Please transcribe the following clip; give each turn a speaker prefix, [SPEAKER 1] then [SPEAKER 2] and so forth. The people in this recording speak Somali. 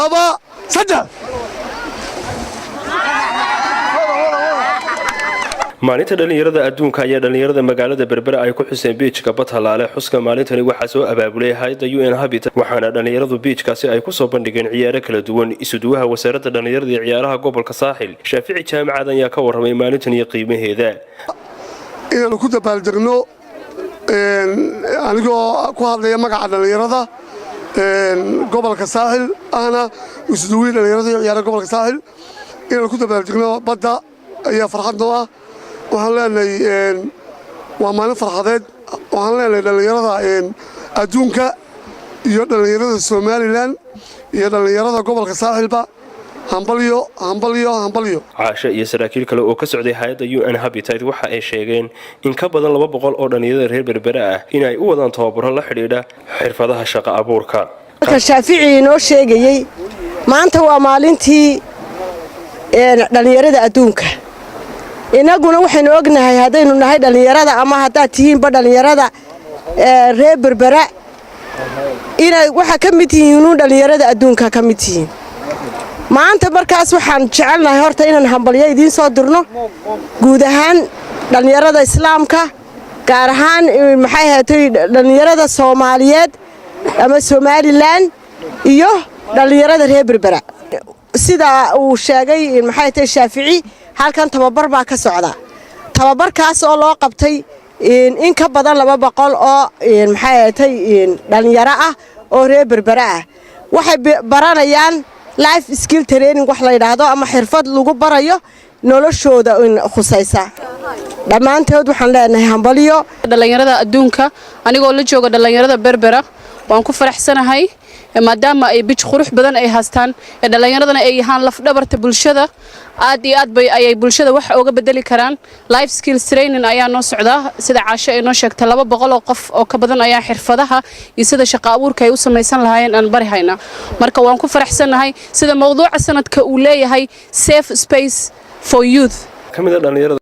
[SPEAKER 1] أبا سجل
[SPEAKER 2] maalinta dhalinyarada adduunka ayaa dhalinyarada magaalada Berbera ay ku xuseen beachka Batalaale xuska maalintani waxa soo abaabulay hay'adda UN Habitat waxaana dhalinyaradu beachkaasi ay ku soo bandhigeen ciyaaro kala duwan isuduwaha wasaaradda dhalinyarada iyo ciyaaraha gobolka Saaxil Shaafici Jaamacad ayaa ka warramay maalintan iyo qiimaheeda
[SPEAKER 1] inaan ku dabaaldegno anigoo ku hadlaya magaca dhalinyarada gobolka Saaxil ana isuduwaha dhalinyarada iyo ciyaaraha gobolka Saaxil inaan ku dabaaldegno badda ayaa farxad noo ah waxaan leenahay waa maalin farxadeed waxaan leenahay dhalinyarada adduunka iyo dhalinyarada Soomaaliland iyo dhalinyarada gobolka Saaxilba hambalyo
[SPEAKER 2] caasha iyo saraakiil kale oo ka socday hay'adda UN Habitat waxa ay sheegeen in ka badan 200 oo dhalinyarada reer Berbera ah in ay u wadaan tababaro la xiriira xirfadaha shaqo abuurka
[SPEAKER 3] Shaafici inoo sheegayay maanta waa maalintii dhalinyarada adduunka inaguna waxaynu ognahay hadaynu nahay dhalinyarada ama hadaa tihiinba dhalinyarada reer Berbera inay waxa ka mid yihiin dhalinyarada adduunka ka mid yihiin maanta markaas waxaan jecelnahay horta inaan hambalyo idin soo dirno guud ahaan dhalinyarada islaamka gaar ahaan maxay ahaatay dhalinyarada Soomaaliyeed ama Somaliland iyo dhalinyarada reer Berbera sida uu sheegay maxay tahay Shaafici halkan tababar baa ka socda tababarkaas oo loo qabtay in ka badan 200 oo maxay tahay dhalinyaro ah oo reer Berbera ah waxay baranayaan life skill training wax la yiraahdo ama xirfad lagu barayo noloshooda khusaysa dhamaantood waxaan leenahay hambalyo
[SPEAKER 4] dhalinyarada adduunka anigoo la jooga dhalinyarada Berbera waan ku faraxsanahay maadaama ay bij qurux badan ay haastaan dhalinyaradana ay yahaan laf dhabarta bulshada aad iyo aad bay ay bulshada wax uga bedeli karaan life skills training ayaa noo socda sida caasho ay noo sheegtay 200 oo qof oo ka badan ayaa xirfadaha iyo sida shaqo abuurka ay u sameeysan lahaayeen aan bari hayna marka waan ku faraxsanahay sida mowduuca sanadka uu leeyahay safe space for youth
[SPEAKER 2] kamida dhalinyarada